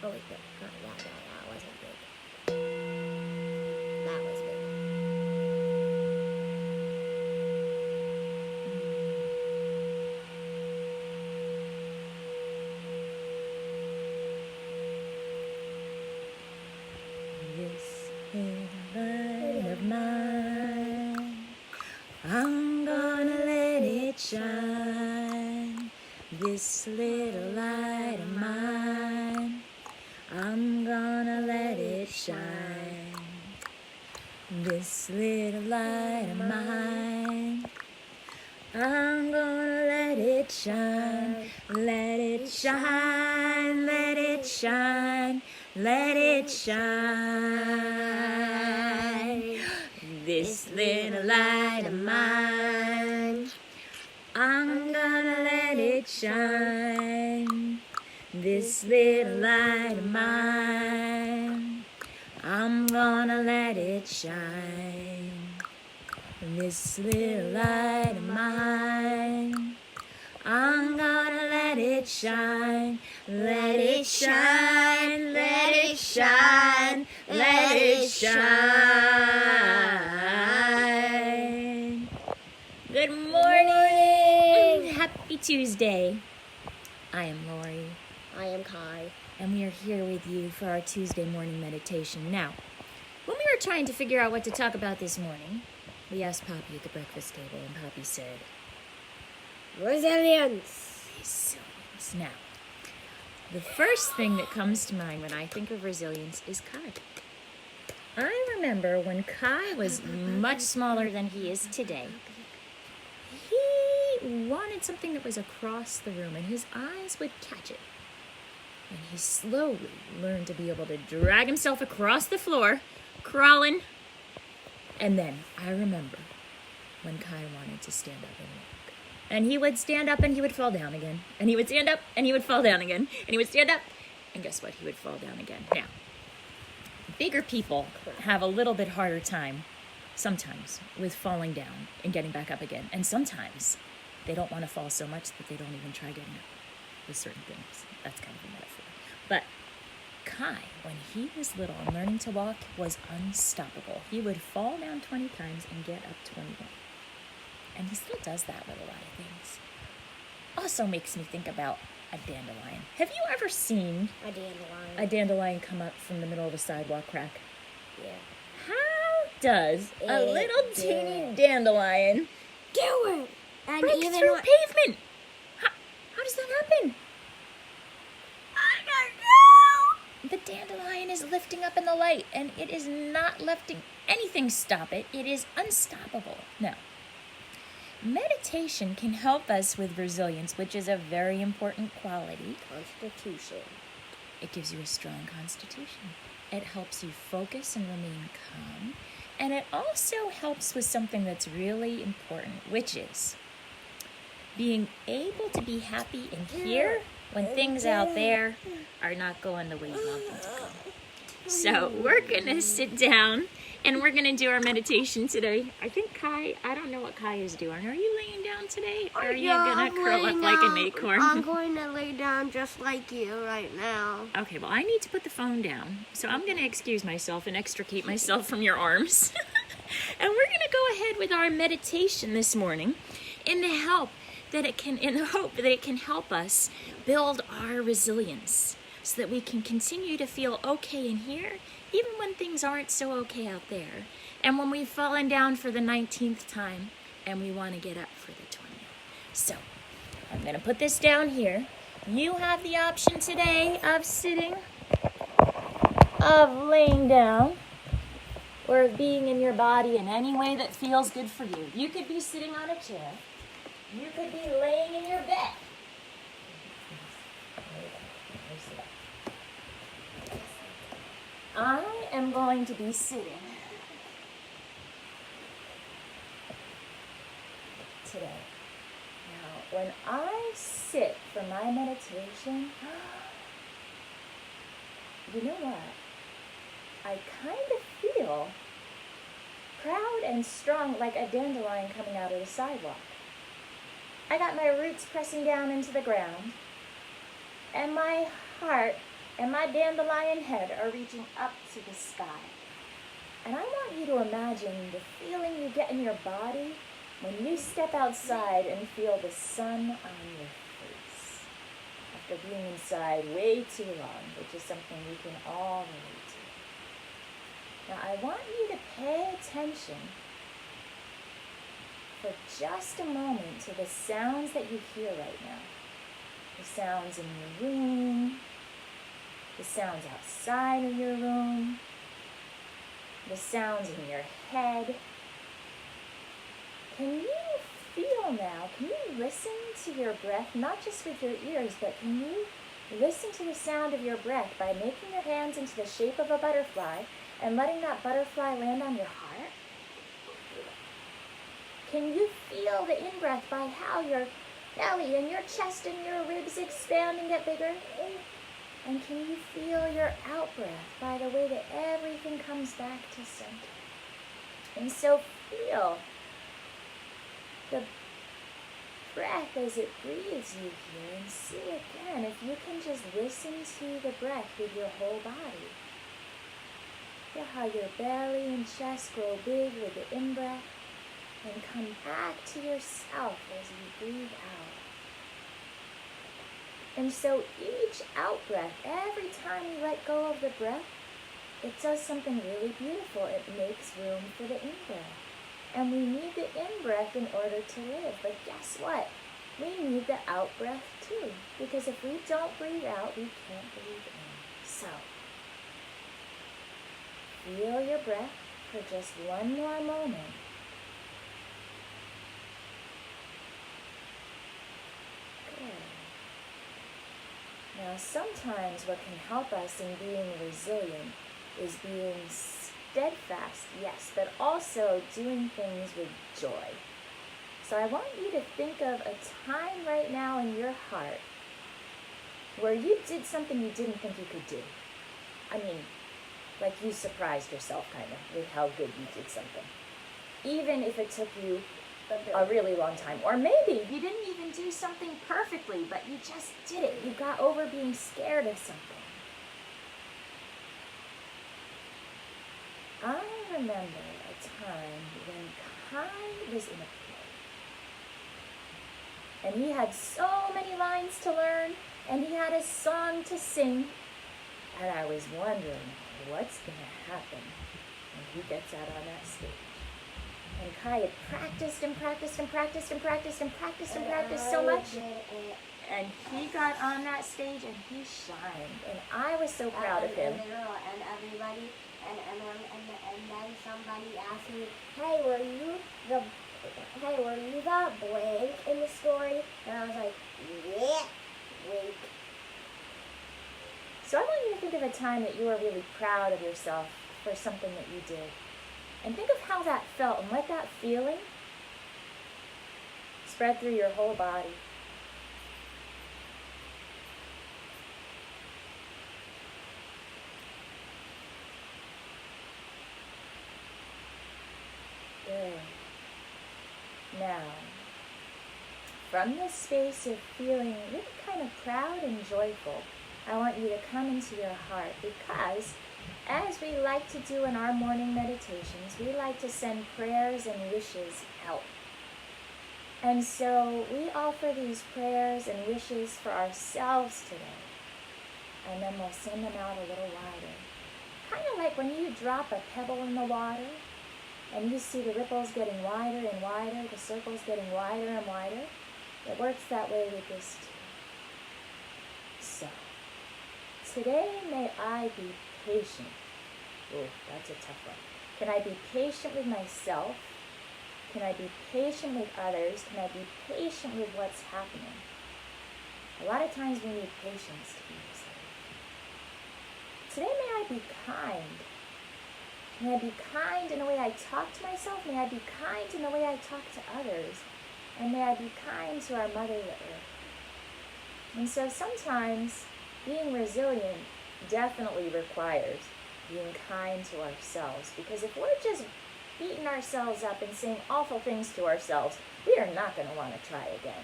Oh wait, no, that wasn't big. That was big. This little light of mine, I'm gonna let it shine. This little light of mine, I'm gonna let it shine. This little light of mine, I'm gonna let it shine. Let it shine, let it shine, let it shine. This little light of mine, I'm gonna let it shine. This little light of mine, I'm gonna let it shine. This little light of mine, I'm gonna let it shine. Let it shine, let it shine, let it shine. Good morning! Happy Tuesday. I am Lori. I am Kai. And we are here with you for our Tuesday morning meditation. Now, when we were trying to figure out what to talk about this morning, we asked Poppy at the breakfast table, and Poppy said, Resilience. resilience. Now, the first thing that comes to mind when I think of resilience is Kai. I remember when Kai was much smaller than he is today, he wanted something that was across the room, and his eyes would catch it. And he slowly learned to be able to drag himself across the floor, crawling. And then I remember when Kai wanted to stand up and walk. And he would stand up and he would fall down again. And he would stand up and he would fall down again. And he would stand up and guess what? He would fall down again. Now, bigger people have a little bit harder time sometimes with falling down and getting back up again. And sometimes they don't want to fall so much that they don't even try getting up with certain things. That's kind of a metaphor. But Kai, when he was little and learning to walk, was unstoppable. He would fall down 20 times and get up 21. And he still does that with a lot of things. Also makes me think about a dandelion. Have you ever seen A dandelion. a dandelion come up from the middle of a sidewalk crack? Yeah. How does a It little did. teeny dandelion Do it. And break even through when, pavement? How does that happen? The dandelion is lifting up in the light, and it is not letting anything stop it. It is unstoppable. Now, meditation can help us with resilience, which is a very important quality. Constitution. It gives you a strong constitution. It helps you focus and remain calm. And it also helps with something that's really important, which is being able to be happy in here when things out there are not going the way you want them to go. So we're going to sit down and we're going to do our meditation today. I think Kai, I don't know what Kai is doing. Are you laying down today? Or are you going to curl up like an acorn? I'm going to lay down just like you right now. Okay, well, I need to put the phone down. So I'm going to excuse myself and extricate myself from your arms. And we're going to go ahead with our meditation this morning in the hope that it can help us build our resilience so that we can continue to feel okay in here, even when things aren't so okay out there. And when we've fallen down for the 19th time and we want to get up for the 20th. So I'm going to put this down here. You have the option today of sitting, of laying down, or of being in your body in any way that feels good for you. You could be sitting on a chair. You could be laying in your bed. I am going to be sitting today. Now, when I sit for my meditation, you know what? I kind of feel proud and strong, like a dandelion coming out of the sidewalk. I got my roots pressing down into the ground, and my heart and my dandelion head are reaching up to the sky. And I want you to imagine the feeling you get in your body when you step outside and feel the sun on your face after being inside way too long, which is something we can all relate to. Now I want you to pay attention for just a moment to the sounds that you hear right now. The sounds in your room, the sounds outside of your room, the sounds in your head. Can you feel now, can you listen to your breath, not just with your ears, but can you listen to the sound of your breath by making your hands into the shape of a butterfly and letting that butterfly land on your heart? Can you feel the in-breath by how your belly and your chest and your ribs expand and get bigger? And can you feel your out-breath by the way that everything comes back to center? And so feel the breath as it breathes you here, and see again if you can just listen to the breath with your whole body. Feel how your belly and chest grow big with the in-breath, and come back to yourself as you breathe out. And so each out-breath, every time you let go of the breath, it does something really beautiful. It makes room for the in-breath. And we need the in-breath in order to live. But guess what? We need the out-breath too. Because if we don't breathe out, we can't breathe in. So, feel your breath for just one more moment. Now, sometimes what can help us in being resilient is being steadfast, yes, but also doing things with joy. So I want you to think of a time right now in your heart where you did something you didn't think you could do. I mean, like you surprised yourself kind of with how good you did something. Even if it took you a really long time. Or maybe you didn't even do something perfectly, but you just did it. You got over being scared of something. I remember a time when Kai was in a play. And he had so many lines to learn, and he had a song to sing. And I was wondering what's going to happen when he gets out on that stage. And Kai had practiced and practiced and practiced and practiced and practiced and practiced so much. And he got on that stage and he shined. And I was so proud of him. And everybody, and then somebody asked me, hey, were you the blank in the story? And I was like, yeah, wink. So I want you to think of a time that you were really proud of yourself for something that you did. And think of how that felt, and let that feeling spread through your whole body. Good. Now, from this space of feeling really kind of proud and joyful, I want you to come into your heart, because as we like to do in our morning meditations, we like to send prayers and wishes out. And so we offer these prayers and wishes for ourselves today. And then we'll send them out a little wider. Kind of like when you drop a pebble in the water and you see the ripples getting wider and wider, the circles getting wider and wider. It works that way with this too. So, today may I be patient. Oh, that's a tough one. Can I be patient with myself? Can I be patient with others? Can I be patient with what's happening? A lot of times we need patience to be resilient. Today may I be kind. May I be kind in the way I talk to myself. May I be kind in the way I talk to others. And may I be kind to our Mother Earth. And so sometimes being resilient definitely requires being kind to ourselves, because if we're just beating ourselves up and saying awful things to ourselves, we are not going to want to try again.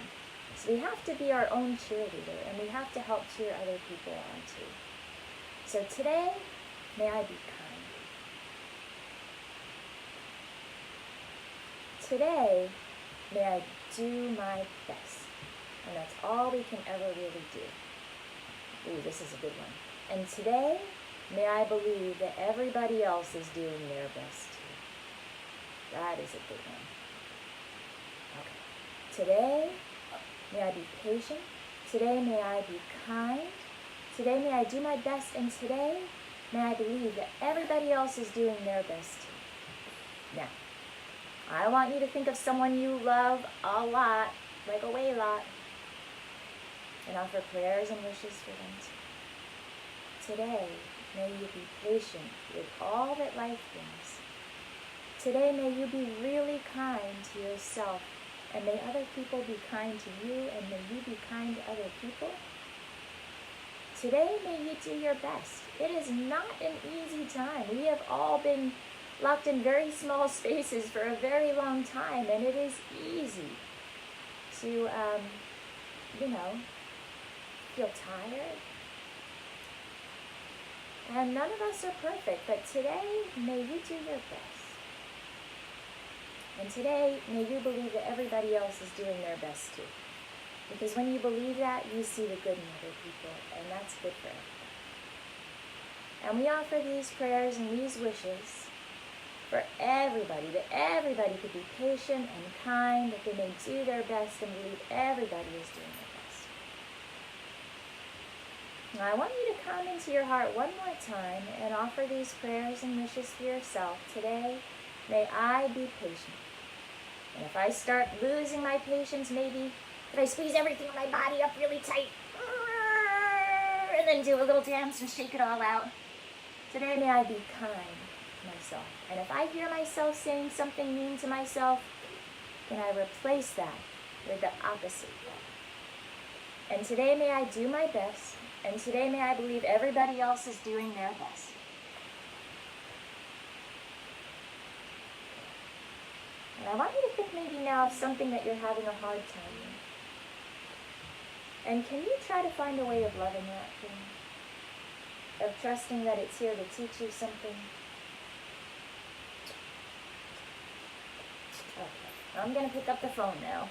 So we have to be our own cheerleader, and we have to help cheer other people on too. So today, may I be kind. Today, may I do my best. And that's all we can ever really do. Ooh, this is a good one. And today, may I believe that everybody else is doing their best too. That is a good one. Okay. Today, may I be patient. Today, may I be kind. Today, may I do my best. And today, may I believe that everybody else is doing their best too. Now, I want you to think of someone you love a lot, like a way lot, and offer prayers and wishes for them too. Today, may you be patient with all that life brings. Today, may you be really kind to yourself, and may other people be kind to you, and may you be kind to other people. Today, may you do your best. It is not an easy time. We have all been locked in very small spaces for a very long time, and it is easy to, feel tired. And none of us are perfect, but today, may you do your best. And today, may you believe that everybody else is doing their best too. Because when you believe that, you see the good in other people, and that's good for everybody. And we offer these prayers and these wishes for everybody, that everybody could be patient and kind, that they may do their best and believe everybody is doing their best. Now I want you to come into your heart one more time and offer these prayers and wishes for yourself. Today, may I be patient. And if I start losing my patience, maybe if I squeeze everything in my body up really tight, and then do a little dance and shake it all out. Today, may I be kind to myself. And if I hear myself saying something mean to myself, can I replace that with the opposite? And today, may I do my best. And today, may I believe everybody else is doing their best. And I want you to think maybe now of something that you're having a hard time with. And can you try to find a way of loving that thing? Of trusting that it's here to teach you something? Okay, I'm going to pick up the phone now.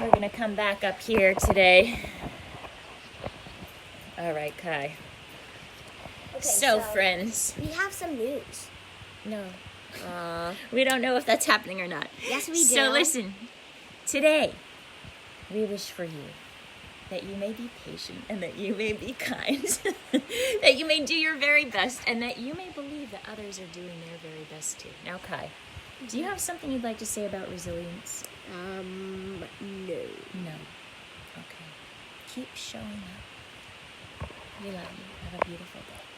We're going to come back up here today. All right, Kai. Okay, So, friends. we have some news. No. We don't know if that's happening or not. Yes, we do. So listen, today we wish for you that you may be patient and that you may be kind, that you may do your very best, and that you may believe that others are doing their very best too. Now, Kai, do you have something you'd like to say about resilience? No. No. Okay. Keep showing up. We love you. Have a beautiful day.